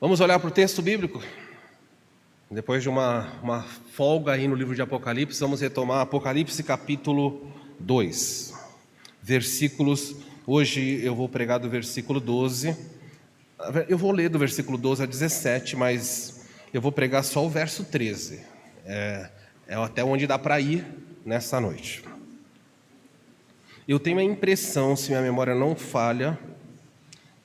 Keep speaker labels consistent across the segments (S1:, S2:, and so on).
S1: Vamos olhar para o texto bíblico? Depois de uma folga aí no livro de Apocalipse, vamos retomar Apocalipse capítulo 2, versículos. Hoje eu vou pregar do versículo 12, eu vou ler do versículo 12 a 17, mas eu vou pregar só o verso 13, é até onde dá para ir nessa noite. Eu tenho a impressão, se minha memória não falha,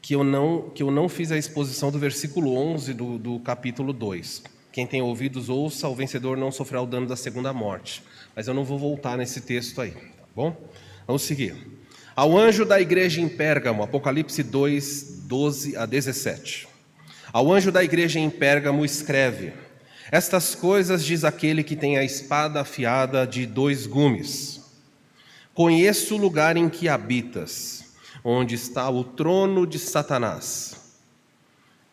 S1: que eu não fiz a exposição do versículo 11 do capítulo 2. Quem tem ouvidos, ouça: o vencedor não sofrerá o dano da segunda morte. Mas eu não vou voltar nesse texto aí, tá bom? Vamos seguir. Ao anjo da igreja em Pérgamo, Apocalipse 2, 12 a 17. Ao anjo da igreja em Pérgamo escreve: estas coisas diz aquele que tem a espada afiada de 2 gumes. Conheço o lugar em que habitas, onde está o trono de Satanás.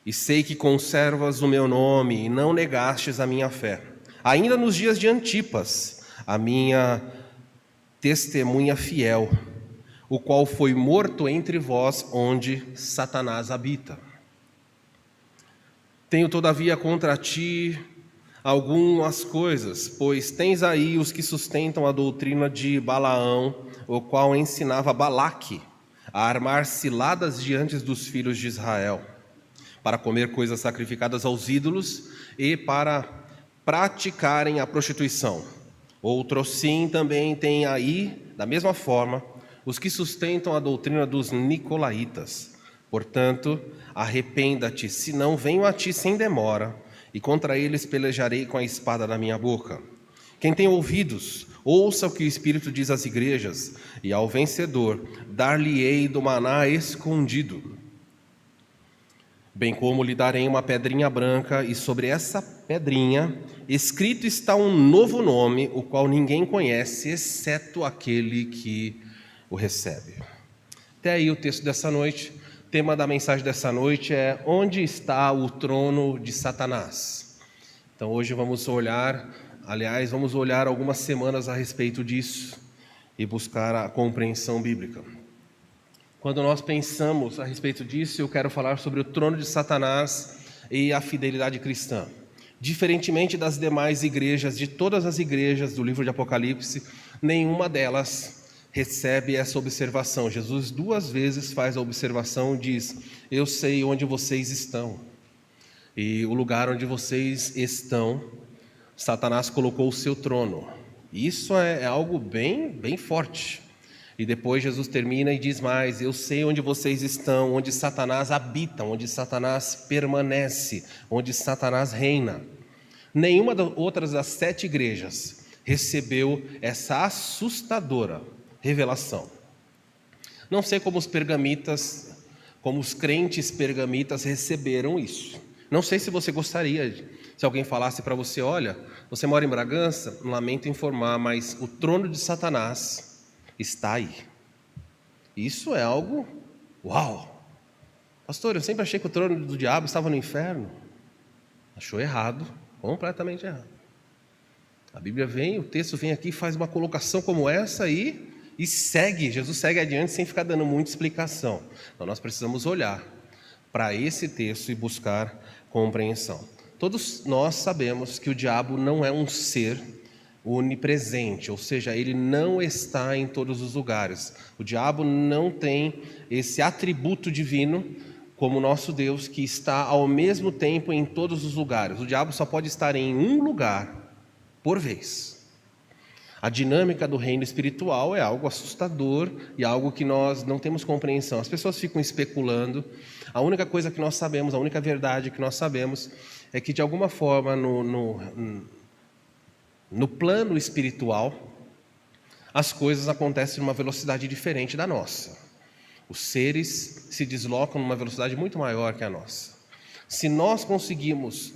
S1: E sei que conservas o meu nome e não negastes a minha fé, ainda nos dias de Antipas, a minha testemunha fiel, o qual foi morto entre vós, onde Satanás habita. Tenho todavia contra ti algumas coisas, pois tens aí os que sustentam a doutrina de Balaão, o qual ensinava Balaque a armar ciladas diante dos filhos de Israel, para comer coisas sacrificadas aos ídolos e para praticarem a prostituição. Outro sim também tem aí, da mesma forma, os que sustentam a doutrina dos nicolaítas. Portanto, arrependa-te, senão venho a ti sem demora, e contra eles pelejarei com a espada da minha boca. Quem tem ouvidos, ouça o que o Espírito diz às igrejas, e ao vencedor dar-lhe-ei do maná escondido, bem como lhe darei uma pedrinha branca, e sobre essa pedrinha escrito está um novo nome, o qual ninguém conhece, exceto aquele que o recebe. Até aí o texto dessa noite. O tema da mensagem dessa noite é: onde está o trono de Satanás? Então hoje vamos olhar algumas semanas a respeito disso e buscar a compreensão bíblica. Quando nós pensamos a respeito disso, eu quero falar sobre o trono de Satanás e a fidelidade cristã. Diferentemente das demais igrejas, de todas as igrejas do livro de Apocalipse, nenhuma delas recebe essa observação. Jesus 2 vezes faz a observação, diz: eu sei onde vocês estão, e o lugar onde vocês estão, Satanás colocou o seu trono. Isso é algo bem forte. E depois Jesus termina e diz mais: eu sei onde vocês estão, onde Satanás habita, onde Satanás permanece, onde Satanás reina. Nenhuma das outras das 7 igrejas recebeu essa assustadora revelação. Não sei como os pergamitas, como os crentes pergamitas receberam isso. Não sei se você gostaria, se alguém falasse para você: olha, você mora em Bragança, lamento informar, mas o trono de Satanás está aí. Isso é algo, uau! Pastor, eu sempre achei que o trono do diabo estava no inferno. Achou errado, completamente errado. A Bíblia vem, o texto vem aqui, faz uma colocação como essa e segue, Jesus segue adiante sem ficar dando muita explicação. Então nós precisamos olhar para esse texto e buscar compreensão. Todos nós sabemos que o diabo não é um ser onipresente, ou seja, ele não está em todos os lugares. O diabo não tem esse atributo divino como nosso Deus, que está ao mesmo tempo em todos os lugares. O diabo só pode estar em um lugar por vez. A dinâmica do reino espiritual é algo assustador e algo que nós não temos compreensão. As pessoas ficam especulando. A única coisa que nós sabemos, a única verdade que nós sabemos é que, de alguma forma, no plano espiritual, as coisas acontecem numa velocidade diferente da nossa. Os seres se deslocam numa velocidade muito maior que a nossa. Se nós conseguimos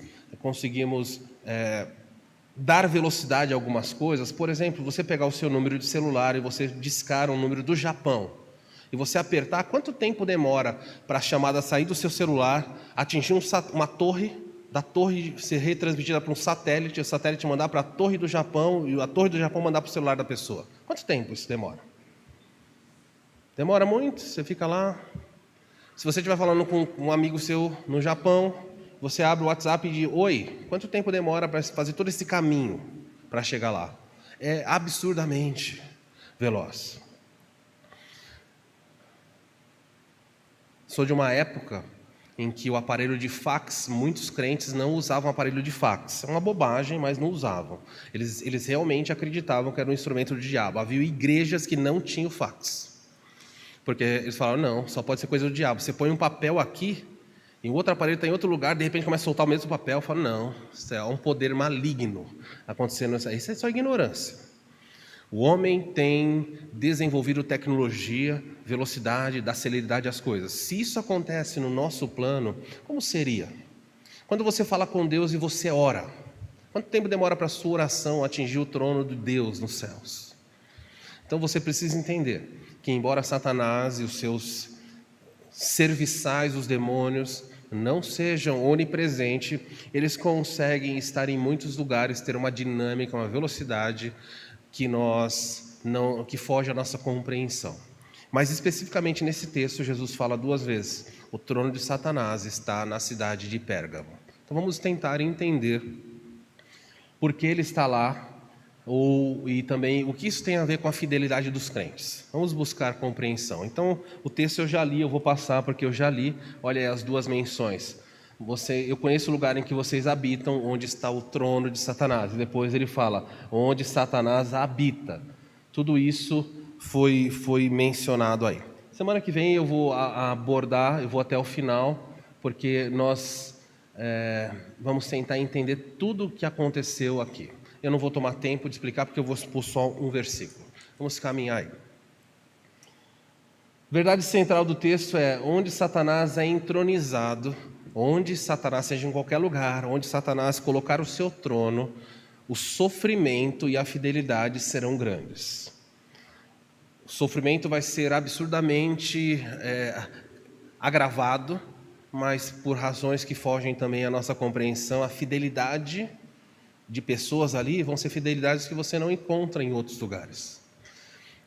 S1: dar velocidade a algumas coisas, por exemplo, você pegar o seu número de celular e você discar um número do Japão, e você apertar, quanto tempo demora para a chamada sair do seu celular, atingir uma torre, da torre ser retransmitida para um satélite, o satélite mandar para a torre do Japão, e a torre do Japão mandar para o celular da pessoa? Quanto tempo isso demora? Demora muito, você fica lá. Se você estiver falando com um amigo seu no Japão, você abre o WhatsApp e diz: oi, quanto tempo demora para fazer todo esse caminho para chegar lá? É absurdamente veloz. Sou de uma época em que o aparelho de fax, muitos crentes não usavam aparelho de fax. É uma bobagem, mas não usavam. Eles realmente acreditavam que era um instrumento do diabo. Havia igrejas que não tinham fax. Porque eles falaram: não, só pode ser coisa do diabo. Você põe um papel aqui, e o outro aparelho está em outro lugar, de repente começa a soltar o mesmo papel. Eu falo: não, isso é um poder maligno acontecendo. Isso é só ignorância. O homem tem desenvolvido tecnologia, velocidade, dá celeridade às coisas. Se isso acontece no nosso plano, como seria? Quando você fala com Deus e você ora, quanto tempo demora para a sua oração atingir o trono de Deus nos céus? Então você precisa entender que, embora Satanás e os seus serviçais, os demônios, não sejam onipresentes, eles conseguem estar em muitos lugares, ter uma dinâmica, uma velocidade que foge à nossa compreensão. Mas especificamente nesse texto, Jesus fala 2 vezes: o trono de Satanás está na cidade de Pérgamo. Então vamos tentar entender por que ele está lá, e também o que isso tem a ver com a fidelidade dos crentes. Vamos buscar compreensão. Então o texto eu já li, eu vou passar porque eu já li. Olha aí as 2 menções. Eu conheço o lugar em que vocês habitam, onde está o trono de Satanás. E depois ele fala: onde Satanás habita. Tudo isso foi mencionado aí. Semana que vem eu vou abordar, eu vou até o final, porque nós vamos tentar entender tudo o que aconteceu aqui. Eu não vou tomar tempo de explicar, porque eu vou expor só um versículo. Vamos caminhar aí. Verdade central do texto é: onde Satanás é entronizado, onde Satanás, seja em qualquer lugar, onde Satanás colocar o seu trono, o sofrimento e a fidelidade serão grandes. O sofrimento vai ser absurdamente agravado, mas por razões que fogem também à nossa compreensão. A fidelidade de pessoas ali vão ser fidelidades que você não encontra em outros lugares.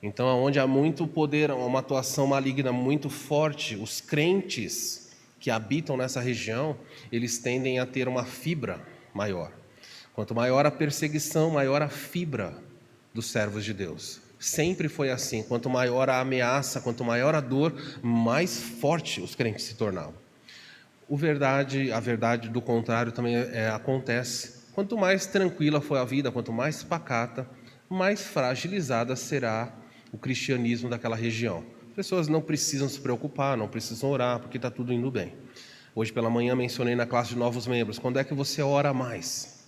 S1: Então, onde há muito poder, uma atuação maligna muito forte, os crentes que habitam nessa região, eles tendem a ter uma fibra maior. Quanto maior a perseguição, maior a fibra dos servos de Deus. Sempre foi assim: quanto maior a ameaça, quanto maior a dor, mais forte os crentes se tornavam. A verdade do contrário também acontece. Quanto mais tranquila foi a vida, quanto mais pacata, mais fragilizada será o cristianismo daquela região. As pessoas não precisam se preocupar, não precisam orar, porque está tudo indo bem. Hoje pela manhã mencionei na classe de novos membros: quando é que você ora mais?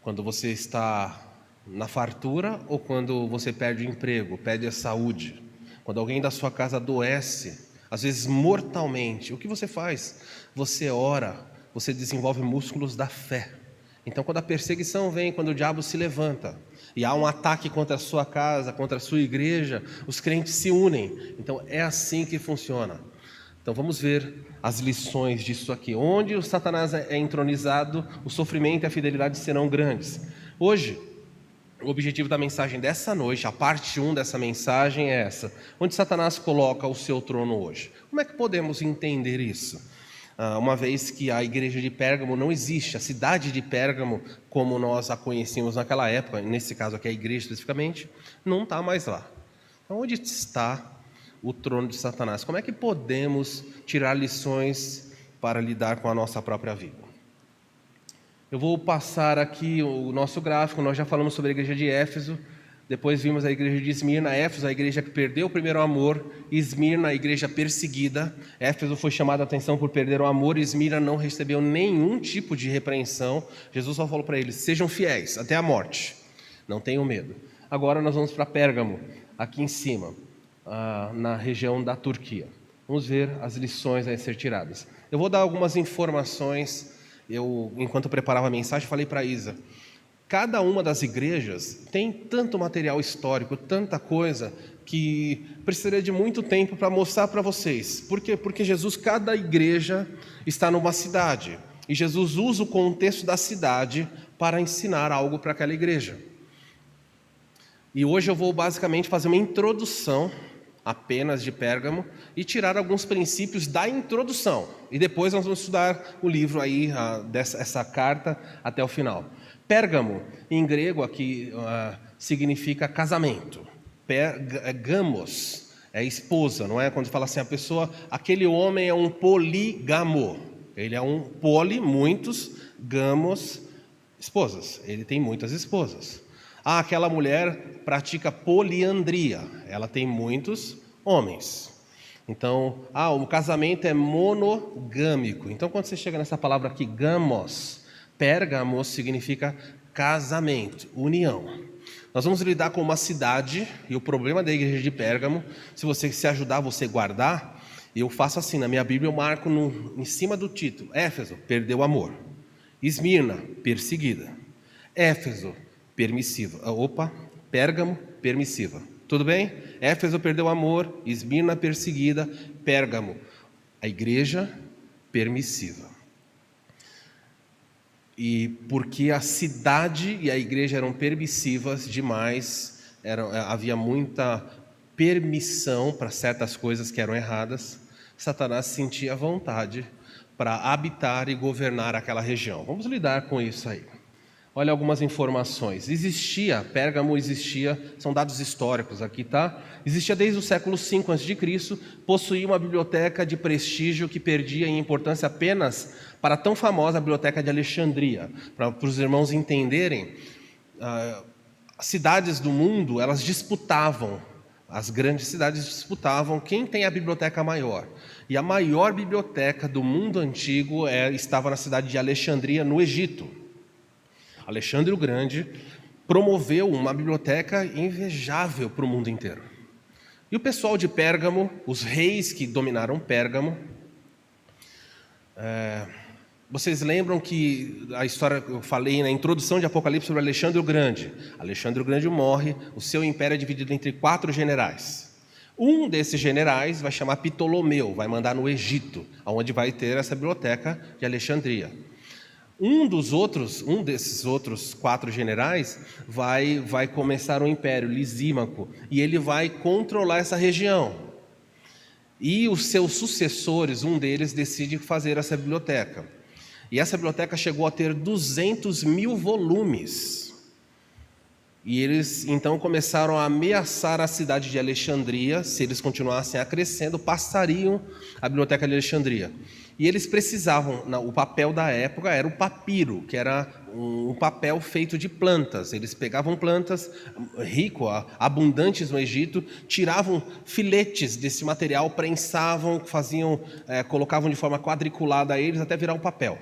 S1: Quando você está na fartura ou quando você perde o emprego, perde a saúde? Quando alguém da sua casa adoece, às vezes mortalmente, o que você faz? Você ora, você desenvolve músculos da fé. Então, quando a perseguição vem, quando o diabo se levanta e há um ataque contra a sua casa, contra a sua igreja, os crentes se unem. Então, é assim que funciona. Então, vamos ver as lições disso aqui. Onde o Satanás é entronizado, o sofrimento e a fidelidade serão grandes. Hoje, o objetivo da mensagem dessa noite, a parte 1 dessa mensagem é essa: onde Satanás coloca o seu trono hoje. Como é que podemos entender isso? Uma vez que a igreja de Pérgamo não existe, a cidade de Pérgamo, como nós a conhecíamos naquela época, nesse caso aqui a igreja especificamente, não está mais lá. Então, onde está o trono de Satanás? Como é que podemos tirar lições para lidar com a nossa própria vida? Eu vou passar aqui o nosso gráfico. Nós já falamos sobre a igreja de Éfeso, depois vimos a igreja de Esmirna. Éfeso, a igreja que perdeu o primeiro amor; Esmirna, a igreja perseguida. Éfeso foi chamada a atenção por perder o amor; Esmirna não recebeu nenhum tipo de repreensão. Jesus só falou para eles: sejam fiéis até a morte, não tenham medo. Agora nós vamos para Pérgamo, aqui em cima, na região da Turquia. Vamos ver as lições a ser tiradas. Eu vou dar algumas informações. Enquanto eu preparava a mensagem, falei para a Isa: cada uma das igrejas tem tanto material histórico, tanta coisa, que precisaria de muito tempo para mostrar para vocês. Por quê? Porque cada igreja está numa cidade, e Jesus usa o contexto da cidade para ensinar algo para aquela igreja. E hoje eu vou basicamente fazer uma introdução apenas de Pérgamo, e tirar alguns princípios da introdução. E depois nós vamos estudar o livro aí, essa carta até o final. Pérgamo, em grego, aqui significa casamento. Gamos é esposa, não é? Quando fala assim, a pessoa, aquele homem é um polígamo. Ele é um muitos, gamos, esposas. Ele tem muitas esposas. Aquela mulher pratica poliandria. Ela tem muitos homens. Então, o casamento é monogâmico. Então, quando você chega nessa palavra aqui, gamos, Pérgamos significa casamento, união. Nós vamos lidar com uma cidade, e o problema da igreja de Pérgamo, se você se ajudar, você guardar, eu faço assim, na minha Bíblia eu marco em cima do título, Éfeso, perdeu o amor. Esmirna, perseguida. Éfeso, permissiva. Pérgamo, permissiva. Tudo bem? Éfeso perdeu o amor, Esmirna perseguida, Pérgamo, a igreja permissiva. E porque a cidade e a igreja eram permissivas demais, havia muita permissão para certas coisas que eram erradas, Satanás sentia vontade para habitar e governar aquela região. Vamos lidar com isso aí. Olha algumas informações. Pérgamo existia, são dados históricos aqui, tá? Existia desde o século V a.C., possuía uma biblioteca de prestígio que perdia em importância apenas para a tão famosa biblioteca de Alexandria. Para os irmãos entenderem, as cidades do mundo, elas disputavam, as grandes cidades disputavam quem tem a biblioteca maior. E a maior biblioteca do mundo antigo estava na cidade de Alexandria, no Egito. Alexandre o Grande promoveu uma biblioteca invejável para o mundo inteiro. E o pessoal de Pérgamo, os reis que dominaram Pérgamo, vocês lembram que a história que eu falei na introdução de Apocalipse sobre Alexandre o Grande? Alexandre o Grande morre, o seu império é dividido entre 4 generais. Um desses generais vai chamar Ptolomeu, vai mandar no Egito, onde vai ter essa biblioteca de Alexandria. Um desses outros 4 generais vai começar o império, Lisímaco, e ele vai controlar essa região. E os seus sucessores, um deles decide fazer essa biblioteca. E essa biblioteca chegou a ter 200.000 volumes. E eles então começaram a ameaçar a cidade de Alexandria. Se eles continuassem a crescendo, passariam a biblioteca de Alexandria. E eles precisavam, o papel da época era o papiro, que era um papel feito de plantas. Eles pegavam plantas abundantes no Egito, tiravam filetes desse material, prensavam, colocavam de forma quadriculada eles até virar um papel.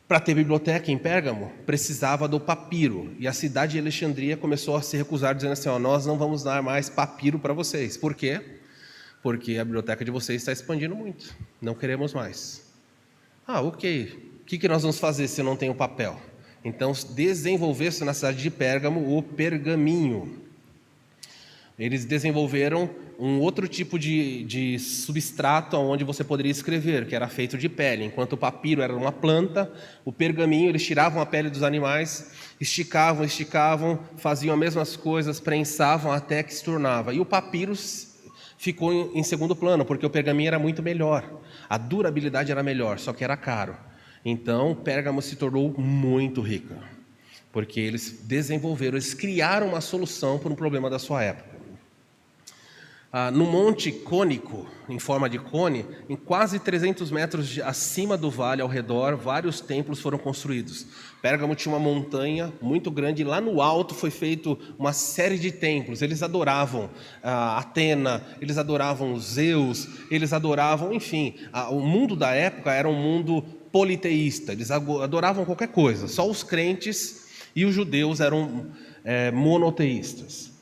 S1: Para ter biblioteca em Pérgamo, precisava do papiro. E a cidade de Alexandria começou a se recusar, dizendo assim, nós não vamos dar mais papiro para vocês. Por quê? Porque a biblioteca de vocês está expandindo muito. Não queremos mais. Ok. O que nós vamos fazer se não tem o papel? Então, desenvolveu-se na cidade de Pérgamo o pergaminho. Eles desenvolveram um outro tipo de substrato onde você poderia escrever, que era feito de pele. Enquanto o papiro era uma planta, o pergaminho, eles tiravam a pele dos animais, esticavam, faziam as mesmas coisas, prensavam até que se tornava. E o papiro ficou em segundo plano, porque o pergaminho era muito melhor. A durabilidade era melhor, só que era caro. Então, Pérgamo se tornou muito rica, porque eles criaram uma solução para um problema da sua época. No monte cônico, em forma de cone, em quase 300 metros acima do vale, ao redor, vários templos foram construídos. Pérgamo tinha uma montanha muito grande, e lá no alto foi feito uma série de templos. Eles adoravam Atena, eles adoravam Zeus, eles adoravam, enfim, o mundo da época era um mundo politeísta, eles adoravam qualquer coisa. Só os crentes e os judeus eram monoteístas,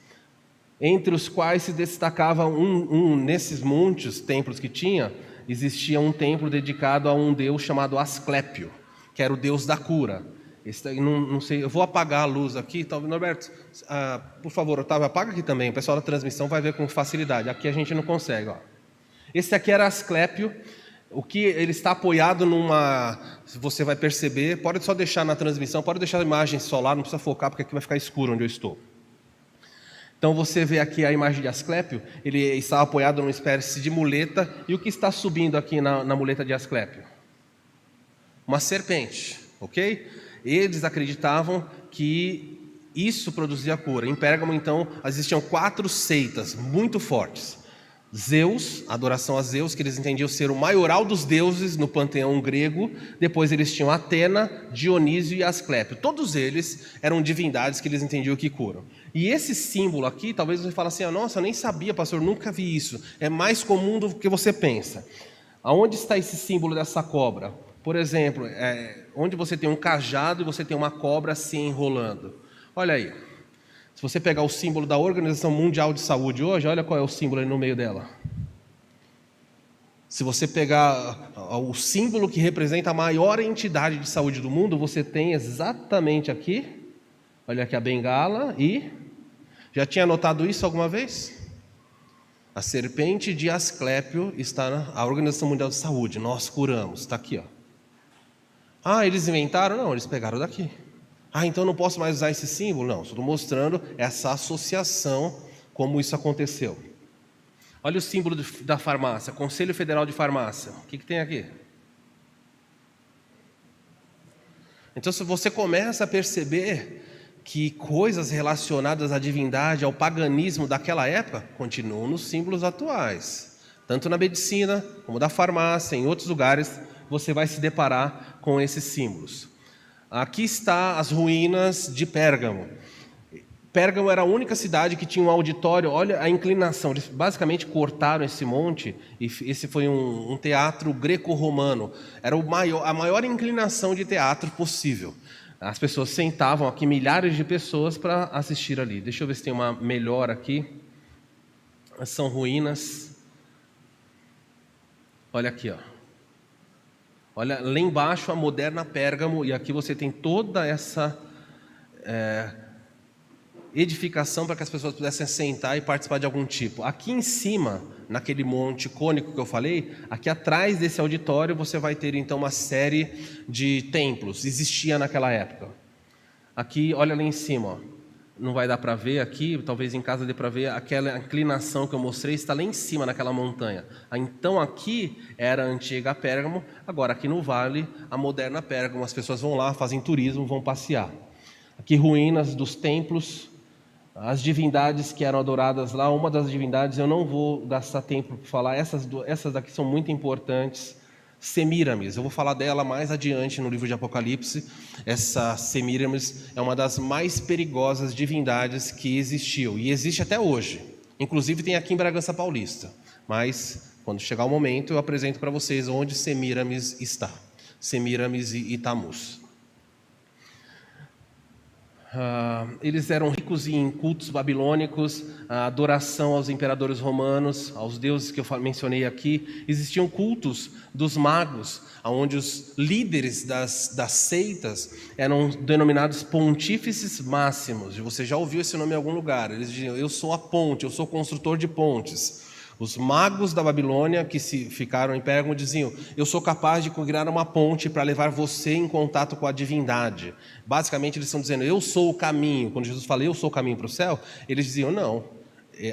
S1: entre os quais se destacava nesses muitos templos que tinha, existia um templo dedicado a um deus chamado Asclépio, que era o deus da cura. Não sei, eu vou apagar a luz aqui, talvez, Norberto, por favor, Otávio, apaga aqui também, o pessoal da transmissão vai ver com facilidade, aqui a gente não consegue. Esse aqui era Asclépio, o que ele está apoiado você vai perceber, pode só deixar na transmissão, pode deixar a imagem solar, não precisa focar, porque aqui vai ficar escuro onde eu estou. Então você vê aqui a imagem de Asclépio, ele está apoiado numa espécie de muleta, e o que está subindo aqui na muleta de Asclépio? Uma serpente, ok? Eles acreditavam que isso produzia cura. Em Pérgamo, então, existiam 4 seitas muito fortes. Zeus, adoração a Zeus, que eles entendiam ser o maioral dos deuses no panteão grego. Depois eles tinham Atena, Dionísio e Asclépio. Todos eles eram divindades que eles entendiam que curam. E esse símbolo aqui, talvez você fale assim, nossa, eu nem sabia, pastor, nunca vi isso. É mais comum do que você pensa. Aonde está esse símbolo dessa cobra? Por exemplo, onde você tem um cajado e você tem uma cobra se enrolando. Olha aí. Se você pegar o símbolo da Organização Mundial de Saúde hoje, olha qual é o símbolo aí no meio dela. Se você pegar o símbolo que representa a maior entidade de saúde do mundo, você tem exatamente aqui, olha aqui a bengala e... Já tinha notado isso alguma vez? A serpente de Asclépio está na Organização Mundial de Saúde, nós curamos, está aqui, ó. Ah, eles inventaram? Não, eles pegaram daqui. Ah, então não posso mais usar esse símbolo? Não, estou mostrando essa associação, como isso aconteceu. Olha o símbolo da farmácia, Conselho Federal de Farmácia. O que tem aqui? Então, se você começa a perceber que coisas relacionadas à divindade, ao paganismo daquela época, continuam nos símbolos atuais. Tanto na medicina, como da farmácia, em outros lugares, você vai se deparar com esses símbolos. Aqui está as ruínas de Pérgamo. Pérgamo era a única cidade que tinha um auditório. Olha a inclinação, eles basicamente cortaram esse monte, e esse foi um teatro greco-romano. Era a maior inclinação de teatro possível. As pessoas sentavam aqui, milhares de pessoas, para assistir ali. Deixa eu ver se tem uma melhor aqui. São ruínas. Olha aqui, ó. Olha, lá embaixo a moderna Pérgamo, e aqui você tem toda essa edificação para que as pessoas pudessem sentar e participar de algum tipo. Aqui em cima, naquele monte cônico que eu falei, aqui atrás desse auditório você vai ter então uma série de templos, existia naquela época. Aqui, olha lá em cima, ó. Não vai dar para ver aqui, talvez em casa dê para ver, aquela inclinação que eu mostrei está lá em cima naquela montanha. Então aqui era a antiga Pérgamo, agora aqui no vale, a moderna Pérgamo. As pessoas vão lá, fazem turismo, vão passear. Aqui ruínas dos templos, as divindades que eram adoradas lá. Uma das divindades, eu não vou gastar tempo para falar, essas daqui são muito importantes. Semíramis, eu vou falar dela mais adiante no livro de Apocalipse. Essa Semíramis é uma das mais perigosas divindades que existiu, e existe até hoje. Inclusive tem aqui em Bragança Paulista, mas quando chegar o momento eu apresento para vocês onde Semíramis está. Semíramis e Tamuz. Eles eram ricos em cultos babilônicos, a adoração aos imperadores romanos, aos deuses que eu mencionei aqui. Existiam cultos dos magos, onde os líderes das seitas eram denominados pontífices máximos. Você já ouviu esse nome em algum lugar? Eles diziam, eu sou a ponte, eu sou construtor de pontes. Os magos da Babilônia que ficaram em Pérgamo diziam, eu sou capaz de criar uma ponte para levar você em contato com a divindade. Basicamente eles estão dizendo, eu sou o caminho. Quando Jesus fala, eu sou o caminho para o céu, eles diziam, não,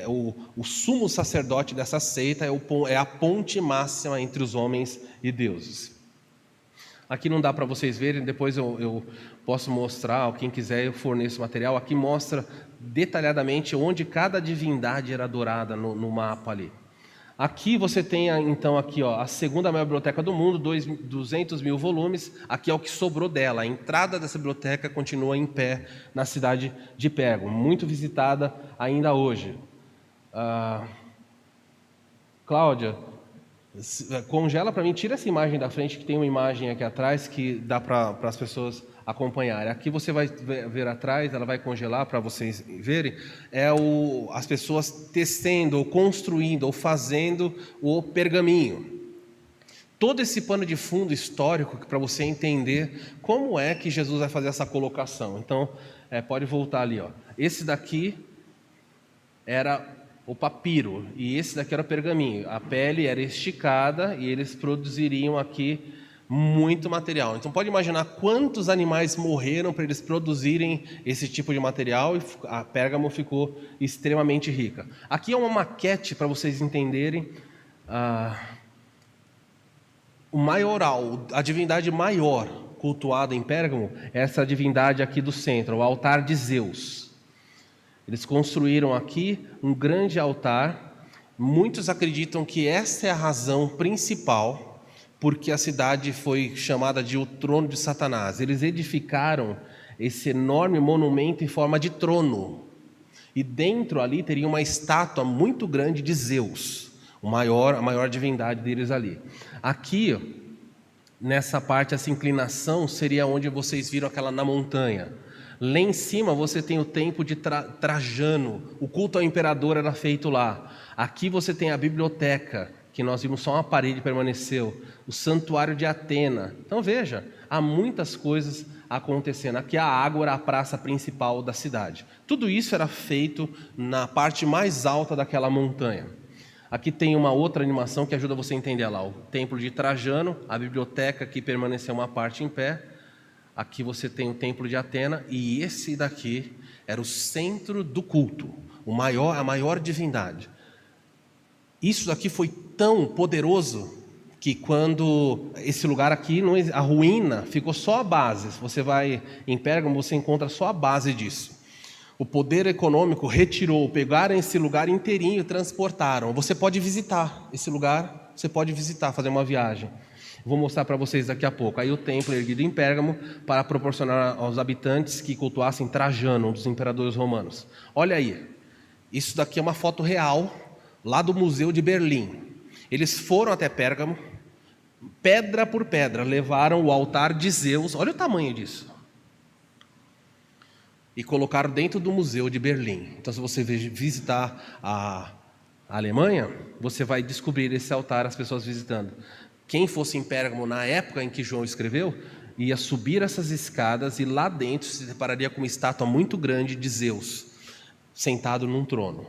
S1: o sumo sacerdote dessa seita é a ponte máxima entre os homens e deuses. Aqui não dá para vocês verem, depois eu posso mostrar, quem quiser eu forneço material. Aqui mostra detalhadamente onde cada divindade era adorada no mapa ali. Aqui você tem então aqui, ó, a segunda maior biblioteca do mundo, 200 mil volumes. Aqui é o que sobrou dela. A entrada dessa biblioteca continua em pé na cidade de Pérgamo, muito visitada ainda hoje. Cláudia, congela para mim, tira essa imagem da frente, que tem uma imagem aqui atrás que dá para as pessoas acompanharem. Aqui você vai ver atrás, ela vai congelar para vocês verem, as pessoas tecendo, ou construindo, ou fazendo o pergaminho. Todo esse pano de fundo histórico para você entender como é que Jesus vai fazer essa colocação. Então, pode voltar ali, ó. Esse daqui era o papiro, e esse daqui era o pergaminho. A pele era esticada e eles produziriam aqui Muito material. Então pode imaginar quantos animais morreram para eles produzirem esse tipo de material, e a Pérgamo ficou extremamente rica. Aqui é uma maquete para vocês entenderem o maioral, a divindade maior cultuada em Pérgamo, é essa divindade aqui do centro, o altar de Zeus. Eles construíram aqui um grande altar. Muitos acreditam que essa é a razão principal porque a cidade foi chamada de o trono de Satanás. Eles edificaram esse enorme monumento em forma de trono. E dentro ali teria uma estátua muito grande de Zeus, a maior divindade deles ali. Aqui, nessa parte, essa inclinação seria onde vocês viram aquela na montanha. Lá em cima você tem o templo de Trajano, o culto ao imperador era feito lá. Aqui você tem a biblioteca, que nós vimos só uma parede permaneceu, o santuário de Atena. Então veja, há muitas coisas acontecendo. Aqui a ágora, a praça principal da cidade. Tudo isso era feito na parte mais alta daquela montanha. Aqui tem uma outra animação que ajuda você a entender lá, o templo de Trajano, a biblioteca que permaneceu uma parte em pé. Aqui você tem o templo de Atena, e esse daqui era o centro do culto, a maior divindade. Isso daqui foi tão poderoso que quando esse lugar aqui, a ruína, ficou só a base. Se você vai em Pérgamo, você encontra só a base disso. O poder econômico retirou, pegaram esse lugar inteirinho e transportaram. Você pode visitar esse lugar, você pode visitar, fazer uma viagem. Vou mostrar para vocês daqui a pouco. Aí o templo erguido em Pérgamo para proporcionar aos habitantes que cultuassem Trajano, um dos imperadores romanos. Olha aí, isso daqui é uma foto real, lá do Museu de Berlim. Eles foram até Pérgamo, pedra por pedra, levaram o altar de Zeus, olha o tamanho disso, e colocaram dentro do Museu de Berlim. Então, se você visitar a Alemanha, você vai descobrir esse altar, as pessoas visitando. Quem fosse em Pérgamo na época em que João escreveu, ia subir essas escadas e lá dentro se depararia com uma estátua muito grande de Zeus, sentado num trono.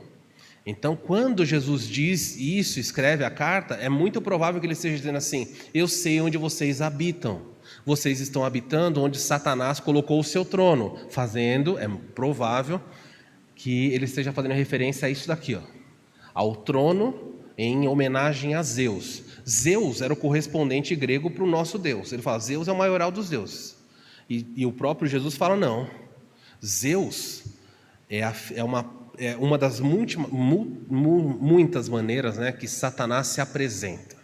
S1: Então, quando Jesus diz isso, escreve a carta, é muito provável que ele esteja dizendo assim: eu sei onde vocês habitam. Vocês estão habitando onde Satanás colocou o seu trono. É provável que ele esteja fazendo referência a isso daqui, ao trono em homenagem a Zeus. Zeus era o correspondente grego para o nosso Deus. Ele fala, Zeus é o maioral dos deuses. E o próprio Jesus fala, não. Zeus é uma das muitas maneiras, né, que Satanás se apresenta.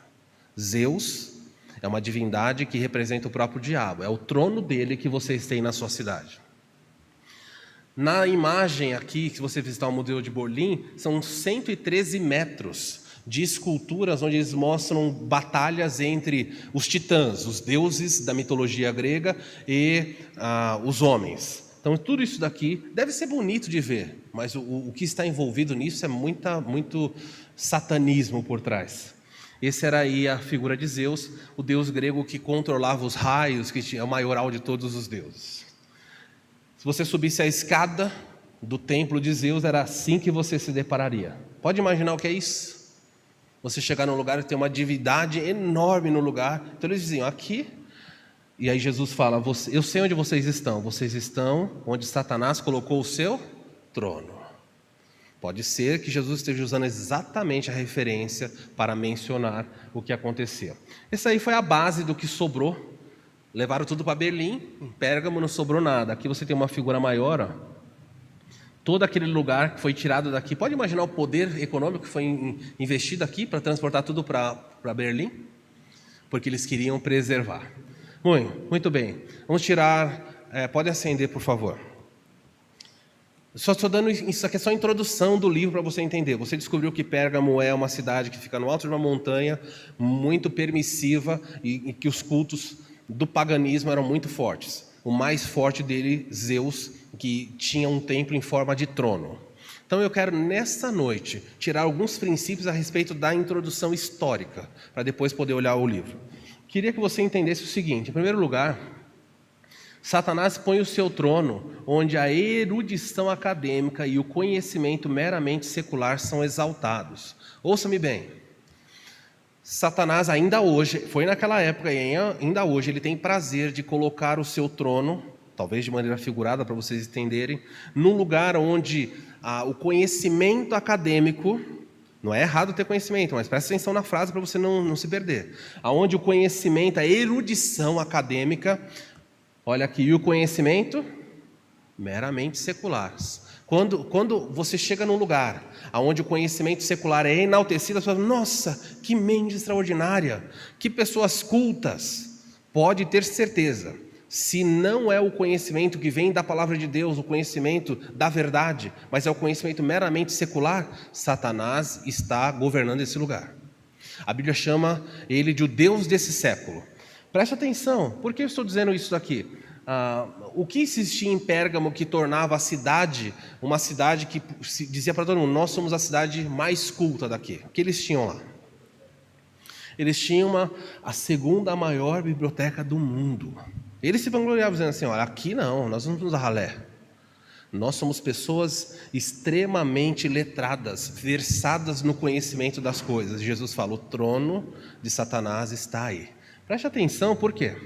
S1: Zeus é uma divindade que representa o próprio diabo. É o trono dele que vocês têm na sua cidade. Na imagem aqui, se você visitar o Museu de Berlim, são 113 metros de esculturas onde eles mostram batalhas entre os titãs, os deuses da mitologia grega, e os homens. Então tudo isso daqui deve ser bonito de ver, mas o que está envolvido nisso é muito satanismo por trás. Essa era aí a figura de Zeus, o deus grego que controlava os raios, que é o maioral de todos os deuses. Se você subisse a escada do templo de Zeus, era assim que você se depararia. Pode imaginar o que é isso? Você chegar num lugar e tem uma divindade enorme no lugar. Então eles diziam, aqui. E aí Jesus fala, eu sei onde vocês estão. Vocês estão onde Satanás colocou o seu trono. Pode ser que Jesus esteja usando exatamente a referência para mencionar o que aconteceu. Essa aí foi a base do que sobrou. Levaram tudo para Berlim, em Pérgamo não sobrou nada. Aqui você tem uma figura maior, todo aquele lugar que foi tirado daqui. Pode imaginar o poder econômico que foi investido aqui para transportar tudo para Berlim? Porque eles queriam preservar. Muito bem. Vamos tirar... pode acender, por favor. Só estou dando isso aqui, é só a introdução do livro para você entender. Você descobriu que Pérgamo é uma cidade que fica no alto de uma montanha, muito permissiva, e que os cultos do paganismo eram muito fortes. O mais forte dele, Zeus, que tinha um templo em forma de trono. Então eu quero, nesta noite, tirar alguns princípios a respeito da introdução histórica, para depois poder olhar o livro. Queria que você entendesse o seguinte: em primeiro lugar, Satanás põe o seu trono onde a erudição acadêmica e o conhecimento meramente secular são exaltados. Ouça-me bem. Satanás ainda hoje, foi naquela época e ainda hoje, ele tem prazer de colocar o seu trono, talvez de maneira figurada para vocês entenderem, num lugar onde o conhecimento acadêmico, não é errado ter conhecimento, mas presta atenção na frase para você não se perder, aonde o conhecimento, a erudição acadêmica, olha aqui, e o conhecimento meramente seculares. Quando você chega num lugar onde o conhecimento secular é enaltecido, você fala, nossa, que mente extraordinária, que pessoas cultas. Pode ter certeza, se não é o conhecimento que vem da palavra de Deus, o conhecimento da verdade, mas é o conhecimento meramente secular, Satanás está governando esse lugar. A Bíblia chama ele de o Deus desse século. Preste atenção, por que eu estou dizendo isso daqui? O que existia em Pérgamo que tornava a cidade uma cidade que dizia para todo mundo, nós somos a cidade mais culta daqui. O que eles tinham lá? Eles tinham a segunda maior biblioteca do mundo. Eles se vangloriavam dizendo assim, olha, aqui não, nós não nos dá ralé. Nós somos pessoas extremamente letradas, versadas no conhecimento das coisas. Jesus fala, o trono de Satanás está aí. Preste atenção, por quê?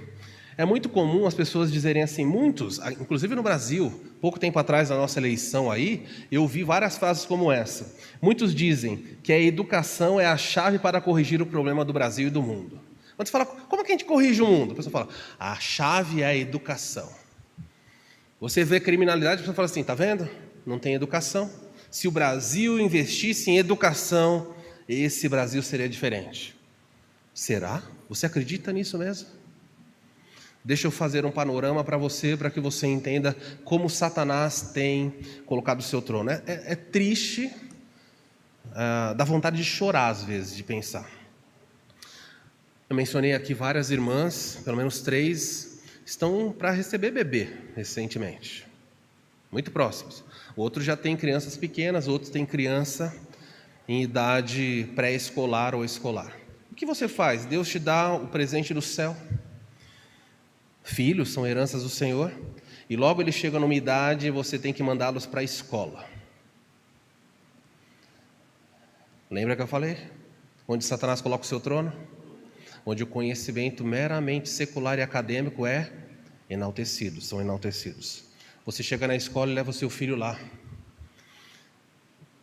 S1: É muito comum as pessoas dizerem assim, muitos, inclusive no Brasil, pouco tempo atrás da nossa eleição aí, eu vi várias frases como essa. Muitos dizem que a educação é a chave para corrigir o problema do Brasil e do mundo. Quando você fala, como que a gente corrige o mundo? A pessoa fala, a chave é a educação. Você vê criminalidade, a pessoa fala assim, tá vendo? Não tem educação. Se o Brasil investisse em educação, esse Brasil seria diferente. Será? Você acredita nisso mesmo? Deixa eu fazer um panorama para que você entenda como Satanás tem colocado o seu trono. É triste, dá vontade de chorar às vezes, de pensar. Eu mencionei aqui várias irmãs, pelo menos 3, estão para receber bebê recentemente, muito próximos. Outros já têm crianças pequenas, outros têm criança em idade pré-escolar ou escolar. O que você faz? Deus te dá o presente do céu. Filhos são heranças do Senhor, e logo eles chegam numa idade e você tem que mandá-los para a escola. Lembra que eu falei? Onde Satanás coloca o seu trono? Onde o conhecimento meramente secular e acadêmico é enaltecido, são enaltecidos. Você chega na escola e leva o seu filho lá.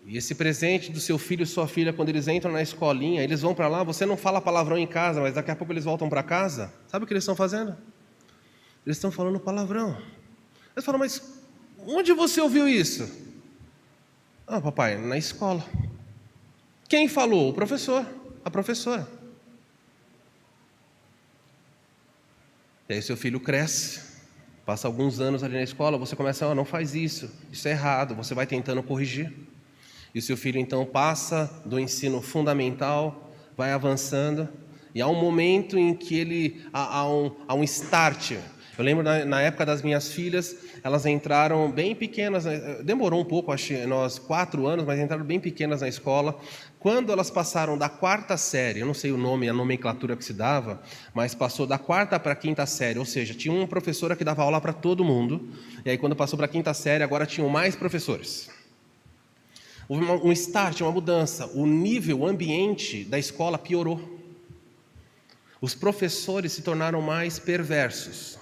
S1: E esse presente do seu filho e sua filha, quando eles entram na escolinha, eles vão para lá, você não fala palavrão em casa, mas daqui a pouco eles voltam para casa. Sabe o que eles estão fazendo? Eles estão falando palavrão. Eles falam, mas onde você ouviu isso? Ah, papai, na escola. Quem falou? O professor, a professora. E aí seu filho cresce, passa alguns anos ali na escola, você começa, não faz isso é errado, você vai tentando corrigir. E o seu filho então passa do ensino fundamental, vai avançando, e há um momento em que ele, há um start. Eu lembro na época das minhas filhas, elas entraram bem pequenas, demorou um pouco, acho que nós 4 anos, mas entraram bem pequenas na escola. Quando elas passaram da 4ª série, eu não sei o nome, a nomenclatura que se dava, mas passou da 4ª para a 5ª série, ou seja, tinha uma professora que dava aula para todo mundo, e aí quando passou para a 5ª série, agora tinham mais professores. Houve um start, uma mudança, o nível, o ambiente da escola piorou. Os professores se tornaram mais perversos.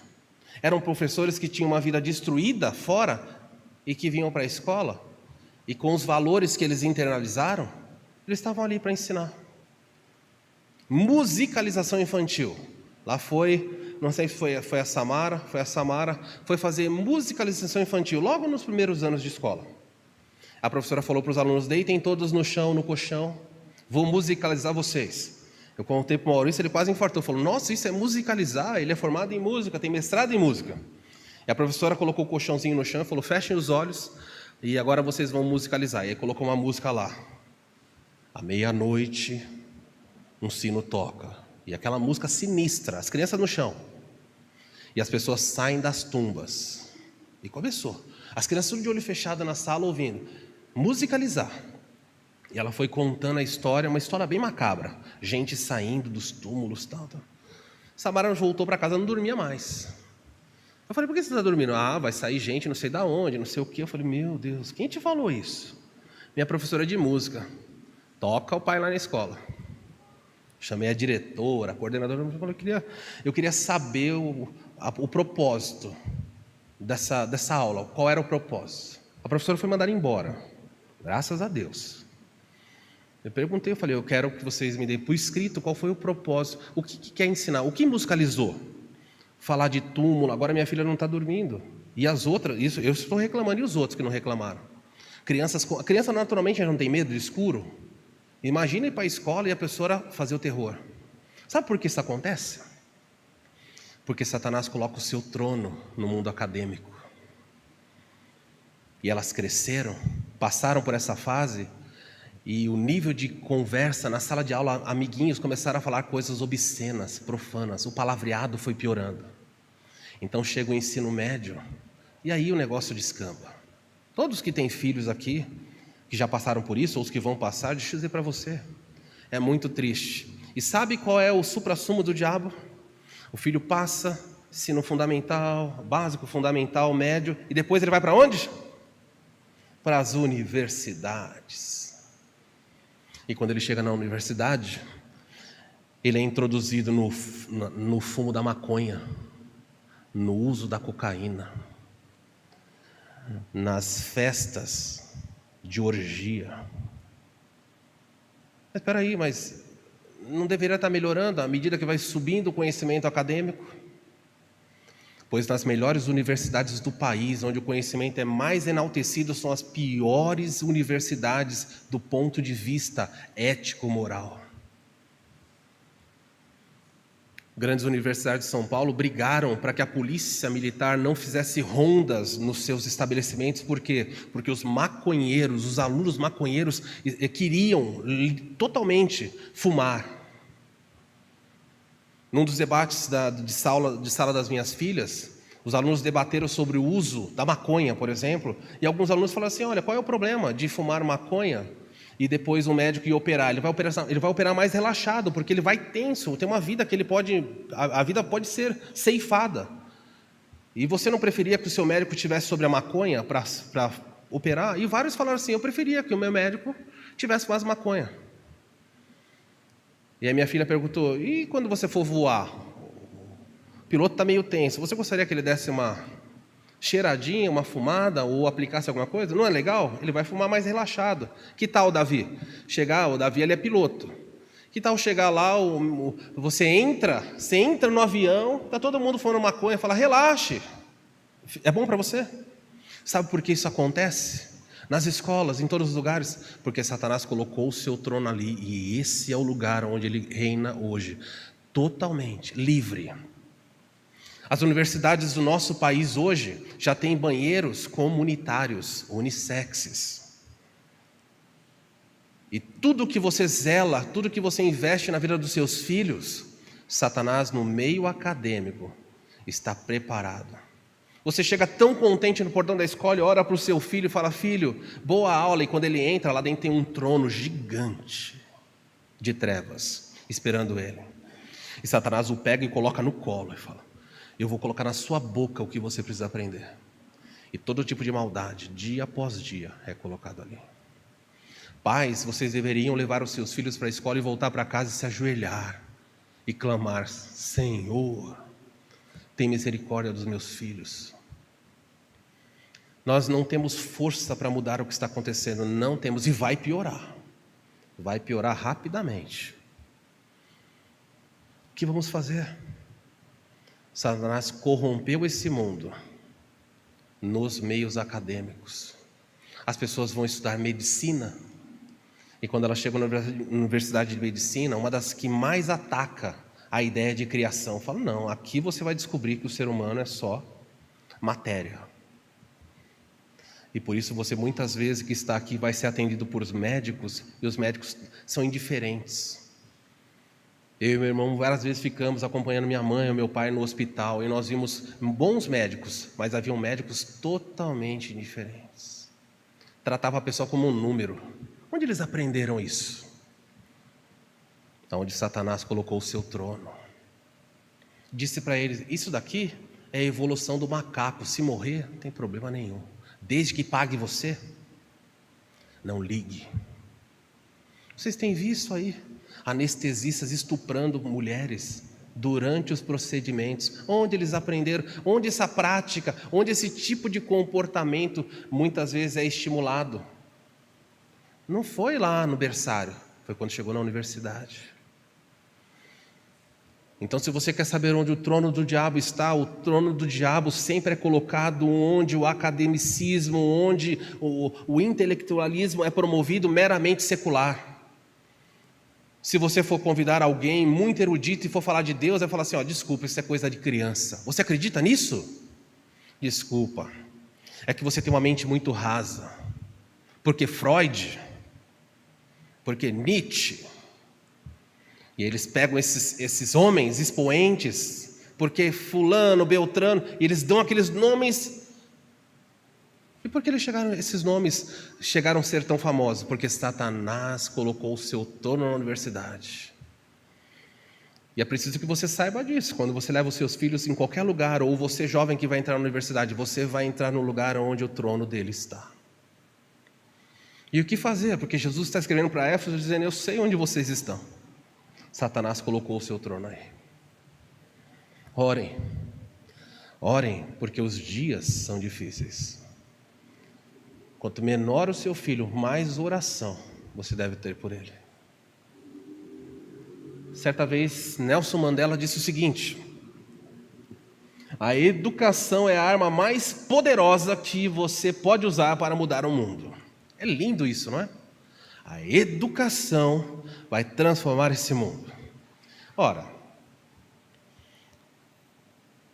S1: Eram professores que tinham uma vida destruída fora e que vinham para a escola, e com os valores que eles internalizaram, eles estavam ali para ensinar. Musicalização infantil. Lá foi, não sei se foi a Samara, foi fazer musicalização infantil, logo nos primeiros anos de escola. A professora falou para os alunos, deitem todos no chão, no colchão, vou musicalizar vocês. Eu contei para o Maurício, ele quase infartou, falou, nossa, isso é musicalizar, ele é formado em música, tem mestrado em música. E a professora colocou o colchãozinho no chão e falou, fechem os olhos e agora vocês vão musicalizar. E aí colocou uma música lá. À meia-noite, um sino toca. E aquela música sinistra, as crianças no chão. E as pessoas saem das tumbas. E começou. As crianças tudo de olho fechado na sala ouvindo. Musicalizar. E ela foi contando a história, uma história bem macabra. Gente saindo dos túmulos, tal. Samara voltou para casa, não dormia mais. Eu falei, por que você está dormindo? Ah, vai sair gente não sei da onde, não sei o quê. Eu falei, meu Deus, quem te falou isso? Minha professora de música. Toca o pai lá na escola. Chamei a diretora, a coordenadora, eu queria saber o propósito dessa aula, qual era o propósito. A professora foi mandada embora, graças a Deus. Eu perguntei, eu falei, eu quero que vocês me deem por escrito qual foi o propósito, o que quer ensinar, o que musicalizou? Falar de túmulo, agora minha filha não está dormindo. E as outras, isso eu estou reclamando, e os outros que não reclamaram? A criança naturalmente não tem medo do escuro. Imagina ir para a escola e a professora fazer o terror. Sabe por que isso acontece? Porque Satanás coloca o seu trono no mundo acadêmico. E elas cresceram, passaram por essa fase, e o nível de conversa na sala de aula, amiguinhos começaram a falar coisas obscenas, profanas, o palavreado foi piorando. Então chega o ensino médio, e aí o negócio descamba. Todos que têm filhos aqui, que já passaram por isso, ou os que vão passar, deixa eu dizer para você, é muito triste. E sabe qual é o suprassumo do diabo? O filho passa, ensino fundamental, básico, fundamental, médio, e depois ele vai para onde? Para as universidades. E quando ele chega na universidade, ele é introduzido no fumo da maconha, no uso da cocaína, nas festas de orgia. Mas espera aí, mas não deveria estar melhorando à medida que vai subindo o conhecimento acadêmico? Pois nas melhores universidades do país, onde o conhecimento é mais enaltecido, são as piores universidades do ponto de vista ético-moral. Grandes universidades de São Paulo brigaram para que a polícia militar não fizesse rondas nos seus estabelecimentos. Por quê? Porque os maconheiros, os alunos maconheiros queriam totalmente fumar. Num dos debates de sala das minhas filhas, os alunos debateram sobre o uso da maconha, por exemplo, e alguns alunos falaram assim, olha, qual é o problema de fumar maconha e depois o médico ir operar? Ele vai operar mais relaxado, porque ele vai tenso, tem uma vida que a vida pode ser ceifada. E você não preferia que o seu médico tivesse sobre a maconha para operar? E vários falaram assim, eu preferia que o meu médico tivesse mais maconha. E aí minha filha perguntou, e quando você for voar? O piloto está meio tenso, você gostaria que ele desse uma cheiradinha, uma fumada, ou aplicasse alguma coisa? Não é legal? Ele vai fumar mais relaxado. Que tal, Davi? O Davi ele é piloto. Que tal chegar lá, você entra no avião, está todo mundo fumando maconha, fala, relaxe, é bom para você? Sabe por que isso acontece? Nas escolas, em todos os lugares, porque Satanás colocou o seu trono ali, e esse é o lugar onde ele reina hoje, totalmente livre. As universidades do nosso país hoje já têm banheiros comunitários, unissexes. E tudo que você zela, tudo que você investe na vida dos seus filhos, Satanás no meio acadêmico está preparado. Você chega tão contente no portão da escola e ora para o seu filho e fala, filho, boa aula, e quando ele entra, lá dentro tem um trono gigante de trevas, esperando ele. E Satanás o pega e coloca no colo e fala, eu vou colocar na sua boca o que você precisa aprender. E todo tipo de maldade, dia após dia, é colocado ali. Pais, vocês deveriam levar os seus filhos para a escola e voltar para casa e se ajoelhar e clamar, Senhor, tem misericórdia dos meus filhos. Nós não temos força para mudar o que está acontecendo, não temos, e vai piorar rapidamente. O que vamos fazer? Satanás corrompeu esse mundo nos meios acadêmicos. As pessoas vão estudar medicina, e quando elas chegam na universidade de medicina, uma das que mais ataca a ideia de criação, fala, não, aqui você vai descobrir que o ser humano é só matéria. E por isso você muitas vezes que está aqui vai ser atendido por médicos, e os médicos são indiferentes. Eu e meu irmão várias vezes ficamos acompanhando minha mãe e meu pai no hospital, e nós vimos bons médicos, mas haviam médicos totalmente indiferentes. Tratava a pessoa como um número. Onde eles aprenderam isso? Onde Satanás colocou o seu trono. Disse para eles, isso daqui é a evolução do macaco, se morrer não tem problema nenhum, desde que pague você, não ligue. Vocês têm visto aí Anestesistas estuprando mulheres durante os procedimentos. Onde eles aprenderam? Onde essa prática, onde esse tipo de comportamento muitas vezes é estimulado? Não foi lá no berçário, foi quando chegou na universidade. Então, se você quer saber onde o trono do diabo está, o trono do diabo sempre é colocado onde o academicismo, onde o intelectualismo é promovido meramente secular. Se você for convidar alguém muito erudito e for falar de Deus, vai falar assim, desculpa, isso é coisa de criança. Você acredita nisso? Desculpa, é que você tem uma mente muito rasa. Porque Freud, porque Nietzsche, e eles pegam esses homens expoentes, porque fulano, beltrano, e eles dão aqueles nomes. E por que esses nomes chegaram a ser tão famosos? Porque Satanás colocou o seu trono na universidade. E é preciso que você saiba disso. Quando você leva os seus filhos em qualquer lugar, ou você jovem que vai entrar na universidade, você vai entrar no lugar onde o trono dele está. E o que fazer? Porque Jesus está escrevendo para Éfeso dizendo, eu sei onde vocês estão. Satanás colocou o seu trono aí. Orem. Orem, porque os dias são difíceis. Quanto menor o seu filho, mais oração você deve ter por ele. Certa vez, Nelson Mandela disse o seguinte: a educação é a arma mais poderosa que você pode usar para mudar o mundo. É lindo isso, não é? A educação vai transformar esse mundo. Ora,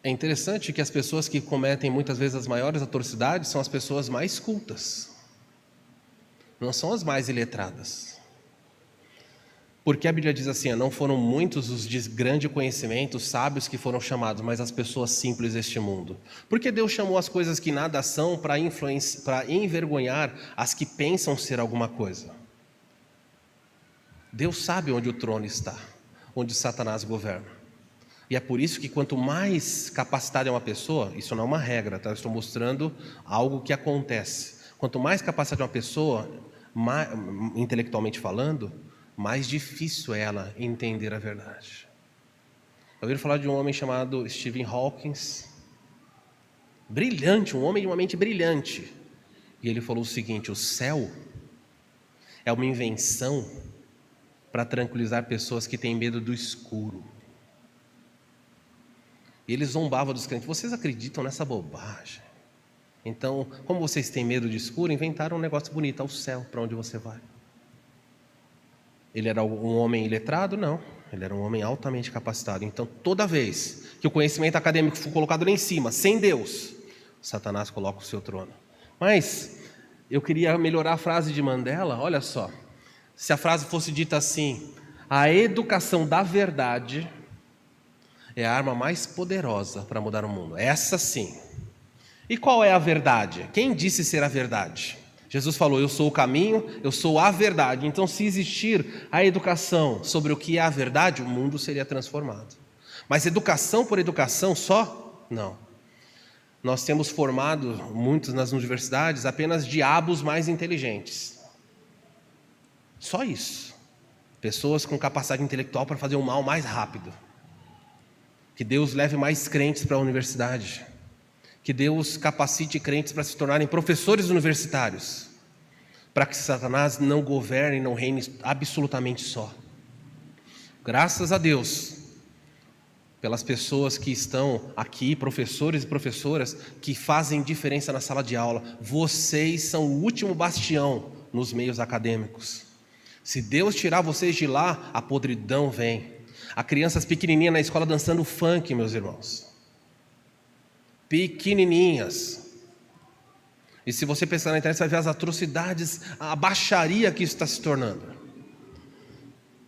S1: é interessante que as pessoas que cometem muitas vezes as maiores atrocidades são as pessoas mais cultas, não são as mais iletradas. Porque a Bíblia diz assim, não foram muitos os de grande conhecimento, os sábios que foram chamados, mas as pessoas simples deste mundo. Porque Deus chamou as coisas que nada são para envergonhar as que pensam ser alguma coisa. Deus sabe onde o trono está, onde Satanás governa. E é por isso que quanto mais capacitada é uma pessoa, isso não é uma regra, tá? Eu estou mostrando algo que acontece. Quanto mais capacitada é uma pessoa, intelectualmente falando, mais difícil é ela entender a verdade. Eu ouvi falar de um homem chamado Stephen Hawking, brilhante, um homem de uma mente brilhante. E ele falou o seguinte: o céu é uma invenção para tranquilizar pessoas que têm medo do escuro. E ele zombava dos crentes: vocês acreditam nessa bobagem? Então, como vocês têm medo de escuro, inventaram um negócio bonito, é o céu, para onde você vai. Ele era um homem iletrado? Não, ele era um homem altamente capacitado. Então, toda vez que o conhecimento acadêmico for colocado lá em cima, sem Deus, Satanás coloca o seu trono. Mas eu queria melhorar a frase de Mandela. Olha só, se a frase fosse dita assim: a educação da verdade é a arma mais poderosa para mudar o mundo. Essa sim. E qual é a verdade? Quem disse ser a verdade? Jesus falou: eu sou o caminho, eu sou a verdade. Então, se existir a educação sobre o que é a verdade, o mundo seria transformado. Mas educação por educação só? Não. Nós temos formado, muitos nas universidades, apenas diabos mais inteligentes. Só isso. Pessoas com capacidade intelectual para fazer o mal mais rápido. Que Deus leve mais crentes para a universidade. Que Deus capacite crentes para se tornarem professores universitários. Para que Satanás não governe, não reine absolutamente só. Graças a Deus pelas pessoas que estão aqui, professores e professoras, que fazem diferença na sala de aula. Vocês são o último bastião nos meios acadêmicos. Se Deus tirar vocês de lá, a podridão vem. Há crianças pequenininhas na escola dançando funk, meus irmãos. Pequenininhas. E se você pensar na internet, você vai ver as atrocidades, a baixaria que isso está se tornando.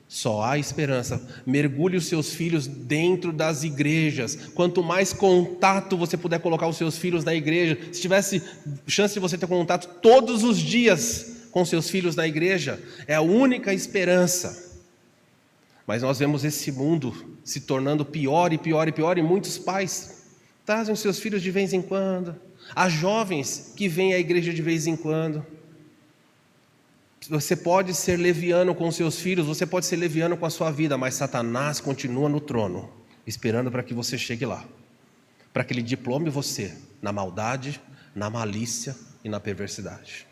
S1: Só há esperança. Mergulhe os seus filhos dentro das igrejas. Quanto mais contato você puder colocar os seus filhos na igreja, se tivesse chance de você ter contato todos os dias com seus filhos na igreja, é a única esperança. Mas nós vemos esse mundo se tornando pior e pior e pior, e muitos pais trazem os seus filhos de vez em quando. Há jovens que vêm à igreja de vez em quando. Você pode ser leviano com seus filhos, você pode ser leviano com a sua vida, mas Satanás continua no trono, esperando para que você chegue lá, para que ele diplome você na maldade, na malícia e na perversidade.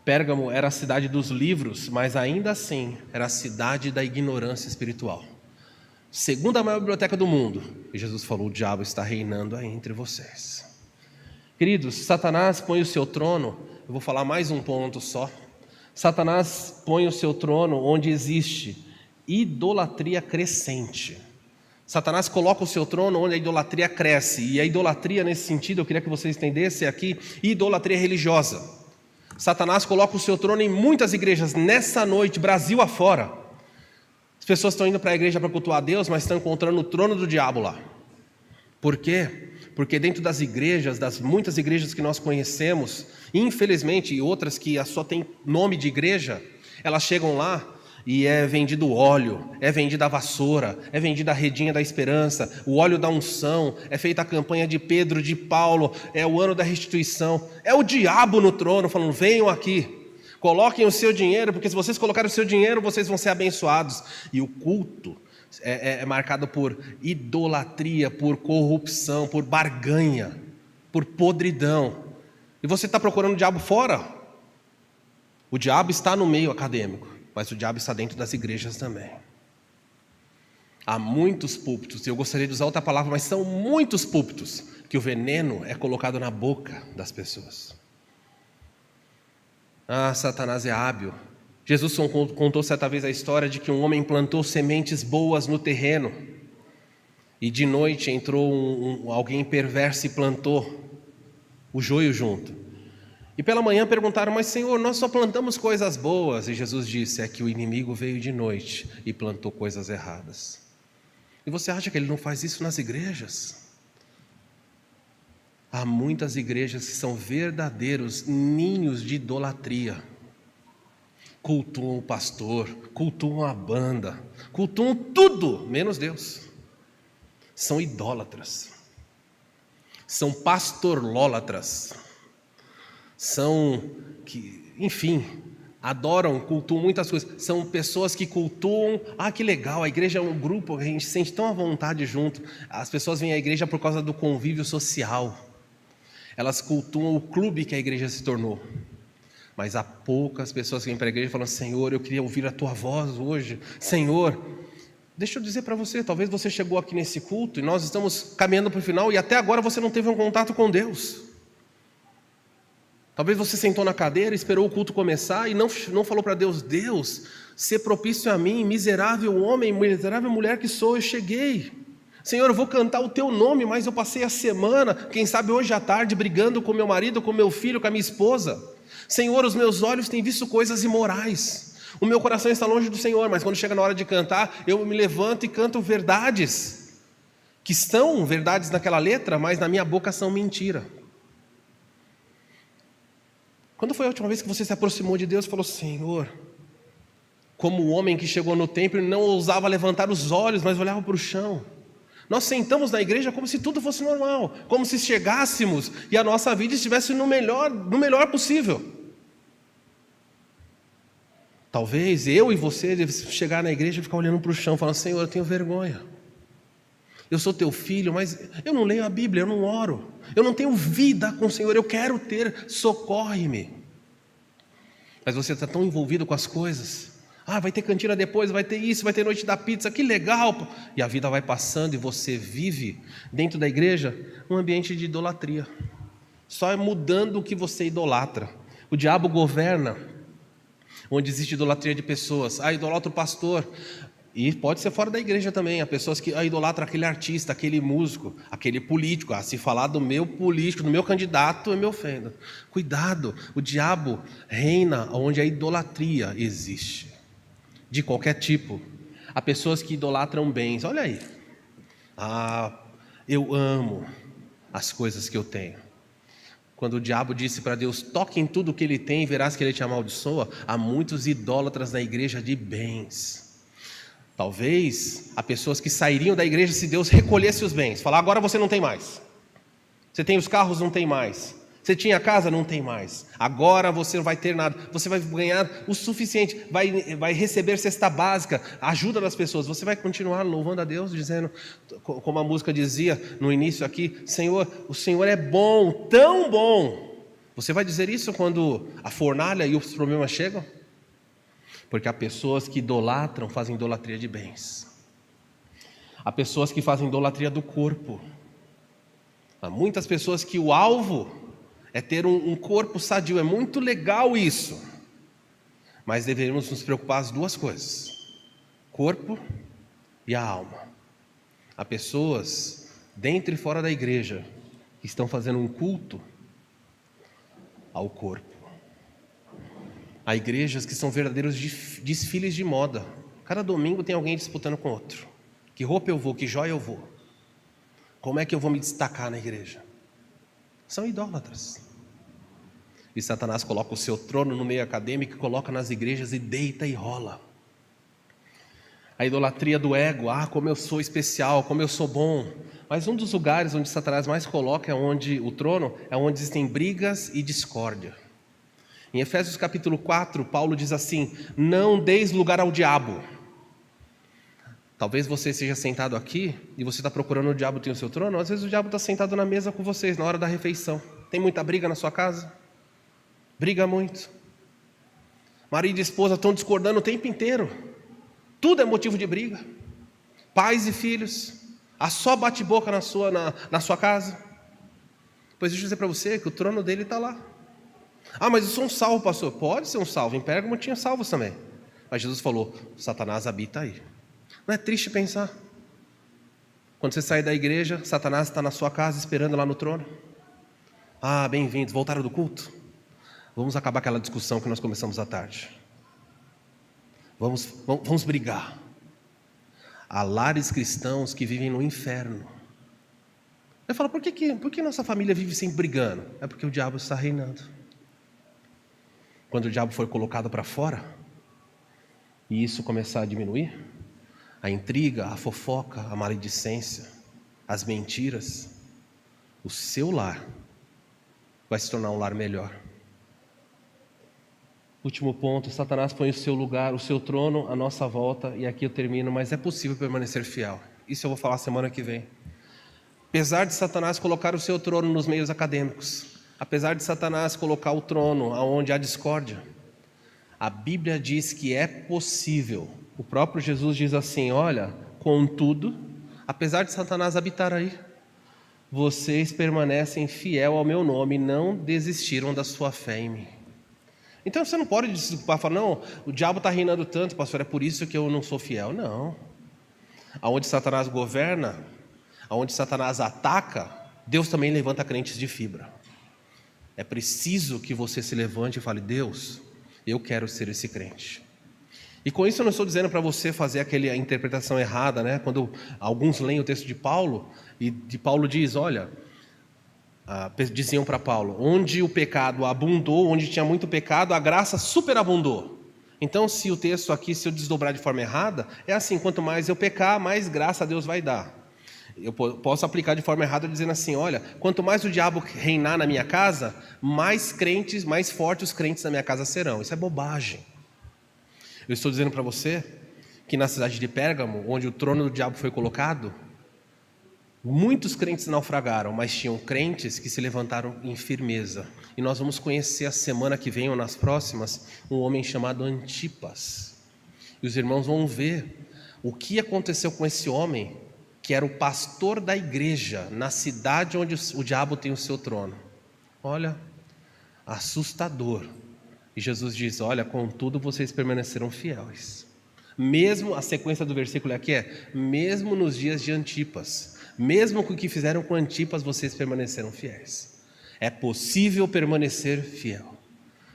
S1: Pérgamo era a cidade dos livros, mas ainda assim era a cidade da ignorância espiritual. Segunda maior biblioteca do mundo. E Jesus falou: o diabo está reinando aí entre vocês. Queridos, Satanás põe o seu trono, eu vou falar mais um ponto só. Satanás põe o seu trono onde existe idolatria crescente. Satanás coloca o seu trono onde a idolatria cresce. E a idolatria, nesse sentido, eu queria que vocês entendessem aqui, idolatria religiosa. Satanás coloca o seu trono em muitas igrejas. Nessa noite, Brasil afora, as pessoas estão indo para a igreja para cultuar a Deus, mas estão encontrando o trono do diabo lá. Por quê? Porque dentro das igrejas, das muitas igrejas que nós conhecemos, infelizmente, e outras que só tem nome de igreja, elas chegam lá e é vendido óleo, é vendida a vassoura, é vendida a redinha da esperança, o óleo da unção, é feita a campanha de Pedro, de Paulo, é o ano da restituição. É o diabo no trono falando: venham aqui, coloquem o seu dinheiro, porque se vocês colocarem o seu dinheiro, vocês vão ser abençoados. E o culto é marcado por idolatria, por corrupção, por barganha, por podridão. E você está procurando o diabo fora? O diabo está no meio acadêmico, mas o diabo está dentro das igrejas também. Há muitos púlpitos, e eu gostaria de usar outra palavra, mas são muitos púlpitos, que o veneno é colocado na boca das pessoas. Satanás é hábil. Jesus contou certa vez a história de que um homem plantou sementes boas no terreno, e de noite entrou alguém perverso e plantou o joio junto. E pela manhã perguntaram: mas Senhor, nós só plantamos coisas boas. E Jesus disse: é que o inimigo veio de noite e plantou coisas erradas. E você acha que ele não faz isso nas igrejas? Há muitas igrejas que são verdadeiros ninhos de idolatria. Cultuam o pastor, cultuam a banda, cultuam tudo, menos Deus. São idólatras. São pastorlólatras. São, enfim, adoram, cultuam muitas coisas. São pessoas que cultuam. Que legal, a igreja é um grupo, a gente se sente tão à vontade junto. As pessoas vêm à igreja por causa do convívio social. Elas cultuam o clube que a igreja se tornou. Mas há poucas pessoas que vêm para a igreja e falam: Senhor, eu queria ouvir a tua voz hoje. Senhor, deixa eu dizer para você, talvez você chegou aqui nesse culto e nós estamos caminhando para o final e até agora você não teve um contato com Deus. Talvez você sentou na cadeira, esperou o culto começar e não falou para Deus: Deus, ser propício a mim, miserável homem, miserável mulher que sou, eu cheguei. Senhor, eu vou cantar o teu nome, mas eu passei a semana, quem sabe hoje à tarde, brigando com meu marido, com meu filho, com a minha esposa. Senhor, os meus olhos têm visto coisas imorais. O meu coração está longe do Senhor, mas quando chega na hora de cantar, eu me levanto e canto verdades, que são verdades naquela letra, mas na minha boca são mentira. Quando foi a última vez que você se aproximou de Deus e falou: Senhor, como o homem que chegou no templo e não ousava levantar os olhos, mas olhava para o chão. Nós sentamos na igreja como se tudo fosse normal, como se chegássemos e a nossa vida estivesse no melhor possível. Talvez eu e você devemos chegar na igreja e ficar olhando para o chão, falando: Senhor, eu tenho vergonha. Eu sou teu filho, mas eu não leio a Bíblia, eu não oro. Eu não tenho vida com o Senhor, eu quero ter, socorre-me. Mas você está tão envolvido com as coisas. Vai ter cantina depois, vai ter isso, vai ter noite da pizza, que legal. E a vida vai passando e você vive dentro da igreja um ambiente de idolatria. Só é mudando o que você idolatra. O diabo governa onde existe idolatria de pessoas. Idolatra o pastor. E pode ser fora da igreja também. Há pessoas que idolatram aquele artista, aquele músico, aquele político. Se falar do meu político, do meu candidato, eu me ofendo. Cuidado, o diabo reina onde a idolatria existe. De qualquer tipo. Há pessoas que idolatram bens. Olha aí. Eu amo as coisas que eu tenho. Quando o diabo disse para Deus: toque em tudo que ele tem e verás que ele te amaldiçoa. Há muitos idólatras na igreja de bens. Talvez há pessoas que sairiam da igreja se Deus recolhesse os bens. Falar: agora você não tem mais. Você tem os carros, não tem mais. Você tinha casa? Não tem mais. Agora você não vai ter nada. Você vai ganhar o suficiente, vai receber cesta básica, a ajuda das pessoas. Você vai continuar louvando a Deus, dizendo, como a música dizia no início aqui, Senhor, o Senhor é bom, tão bom. Você vai dizer isso quando a fornalha e os problemas chegam? Porque há pessoas que idolatram, fazem idolatria de bens. Há pessoas que fazem idolatria do corpo. Há muitas pessoas que o alvo é ter um corpo sadio. É muito legal isso. Mas deveríamos nos preocupar as duas coisas: corpo e a alma. Há pessoas dentro e fora da igreja que estão fazendo um culto ao corpo. Há igrejas que são verdadeiros desfiles de moda. Cada domingo tem alguém disputando com outro. Que roupa eu vou, que joia eu vou. Como é que eu vou me destacar na igreja? São idólatras. E Satanás coloca o seu trono no meio acadêmico, coloca nas igrejas e deita e rola. A idolatria do ego, como eu sou especial, como eu sou bom. Mas um dos lugares onde Satanás mais coloca é onde o trono é onde existem brigas e discórdia. Em Efésios capítulo 4, Paulo diz assim: não deis lugar ao diabo. Talvez você seja sentado aqui e você está procurando o diabo tem o seu trono. Às vezes o diabo está sentado na mesa com vocês na hora da refeição. Tem muita briga na sua casa? Briga muito. Marido e esposa estão discordando o tempo inteiro. Tudo é motivo de briga. Pais e filhos. Há só bate-boca na sua casa. Pois deixa eu dizer para você que o trono dele está lá. Mas eu sou um salvo, pastor. Pode ser um salvo. Em Pérgamo tinha salvos também. Mas Jesus falou: Satanás habita aí. Não é triste pensar? Quando você sair da igreja, Satanás está na sua casa esperando lá no trono. Bem-vindos, voltaram do culto? Vamos acabar aquela discussão que nós começamos à tarde. Vamos brigar. Há lares cristãos que vivem no inferno. Eu falo, por que nossa família vive sempre brigando? É porque o diabo está reinando. Quando o diabo for colocado para fora, e isso começar a diminuir, a intriga, a fofoca, a maledicência, as mentiras, o seu lar vai se tornar um lar melhor. Último ponto: Satanás põe o seu lugar, o seu trono à nossa volta, e aqui eu termino, mas é possível permanecer fiel. Isso eu vou falar semana que vem. Apesar de Satanás colocar o seu trono nos meios acadêmicos, apesar de Satanás colocar o trono onde há discórdia, a Bíblia diz que é possível. O próprio Jesus diz assim: olha, contudo, apesar de Satanás habitar aí, vocês permanecem fiel ao meu nome e não desistiram da sua fé em mim. Então você não pode se desculpar e falar: não, o diabo está reinando tanto, pastor, é por isso que eu não sou fiel. Não. Aonde Satanás governa, aonde Satanás ataca, Deus também levanta crentes de fibra. É preciso que você se levante e fale: Deus, eu quero ser esse crente. E com isso eu não estou dizendo para você fazer aquela interpretação errada, né? Quando alguns leem o texto de Paulo, e de Paulo diz: olha, diziam para Paulo, onde o pecado abundou, onde tinha muito pecado, a graça superabundou. Então, se o texto aqui, se eu desdobrar de forma errada, é assim: quanto mais eu pecar, mais graça Deus vai dar. Eu posso aplicar de forma errada dizendo assim: olha, quanto mais o diabo reinar na minha casa, mais crentes, mais fortes os crentes na minha casa serão. Isso é bobagem. Eu estou dizendo para você que na cidade de Pérgamo, onde o trono do diabo foi colocado, muitos crentes naufragaram, mas tinham crentes que se levantaram em firmeza. E nós vamos conhecer a semana que vem ou nas próximas um homem chamado Antipas. E os irmãos vão ver o que aconteceu com esse homem, que era o pastor da igreja na cidade onde o diabo tem o seu trono. Olha, assustador. E Jesus diz: olha, contudo vocês permaneceram fiéis. Mesmo, a sequência do versículo aqui é: mesmo nos dias de Antipas, mesmo com o que fizeram com Antipas, vocês permaneceram fiéis. É possível permanecer fiel.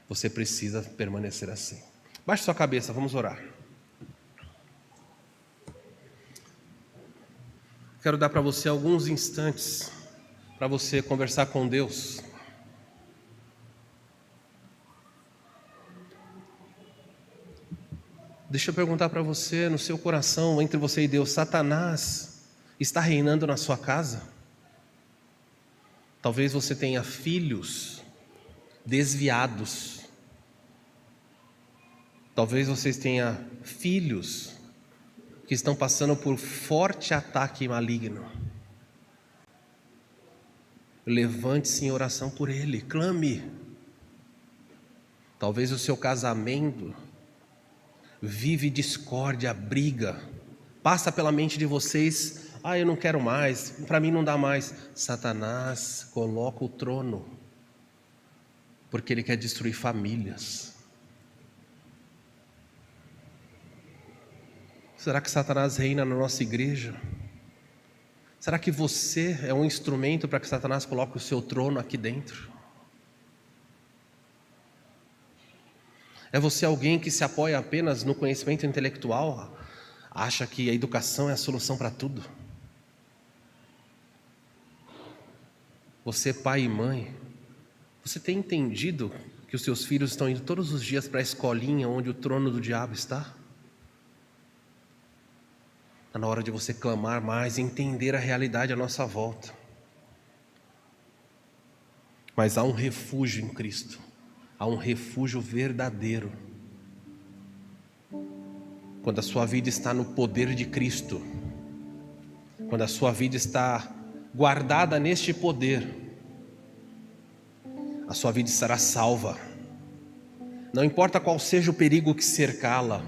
S1: Você precisa permanecer assim. Baixe sua cabeça, vamos orar. Quero dar para você alguns instantes para você conversar com Deus. Deixa eu perguntar para você, no seu coração, entre você e Deus: Satanás está reinando na sua casa? Talvez você tenha filhos desviados. Talvez vocês tenham filhos que estão passando por forte ataque maligno. Levante-se em oração por ele, clame. Talvez o seu casamento vive discórdia, briga. Passa pela mente de vocês: eu não quero mais, para mim não dá mais. Satanás coloca o trono, porque ele quer destruir famílias. Será que Satanás reina na nossa igreja? Será que você é um instrumento para que Satanás coloque o seu trono aqui dentro? É você alguém que se apoia apenas no conhecimento intelectual? Acha que a educação é a solução para tudo? Você, pai e mãe, você tem entendido que os seus filhos estão indo todos os dias para a escolinha onde o trono do diabo está? Está na hora de você clamar mais e entender a realidade à nossa volta. Mas há um refúgio em Cristo. Há um refúgio verdadeiro. Quando a sua vida está no poder de Cristo, quando a sua vida está guardada neste poder, a sua vida estará salva. Não importa qual seja o perigo que cercá-la,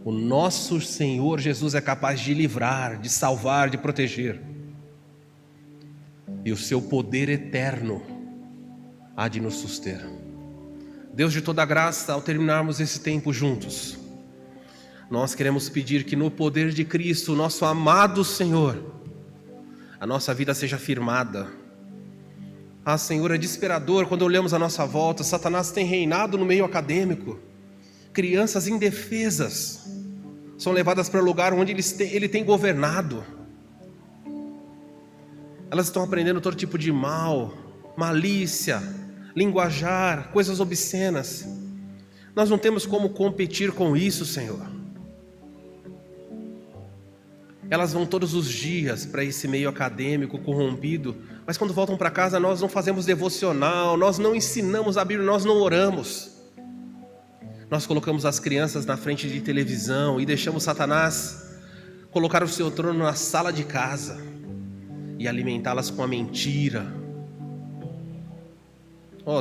S1: o nosso Senhor Jesus é capaz de livrar, de salvar, de proteger. E o seu poder eterno há de nos suster. Deus de toda graça, ao terminarmos esse tempo juntos, nós queremos pedir que no poder de Cristo, nosso amado Senhor, a nossa vida seja firmada. Senhor, é desesperador quando olhamos à nossa volta. Satanás tem reinado no meio acadêmico. Crianças indefesas são levadas para o lugar onde ele tem governado. Elas estão aprendendo todo tipo de mal, malícia, linguajar, coisas obscenas. Nós não temos como competir com isso, Senhor. Elas vão todos os dias para esse meio acadêmico corrompido, mas quando voltam para casa nós não fazemos devocional, nós não ensinamos a Bíblia, nós não oramos. Nós colocamos as crianças na frente de televisão e deixamos Satanás colocar o seu trono na sala de casa e alimentá-las com a mentira.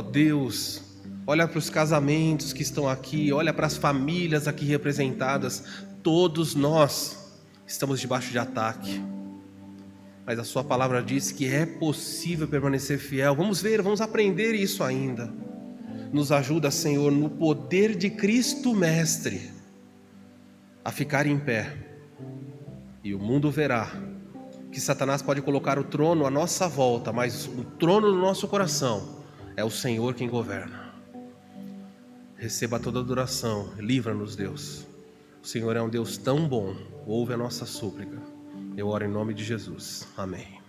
S1: Deus, olha para os casamentos que estão aqui, olha para as famílias aqui representadas. Todos nós estamos debaixo de ataque, mas a sua palavra diz que é possível permanecer fiel. Vamos ver, vamos aprender isso ainda. Nos ajuda, Senhor, no poder de Cristo Mestre, a ficar em pé. E o mundo verá que Satanás pode colocar o trono à nossa volta, mas o trono do nosso coração é o Senhor quem governa. Receba toda a adoração, livra-nos, Deus. O Senhor é um Deus tão bom, ouve a nossa súplica. Eu oro em nome de Jesus. Amém.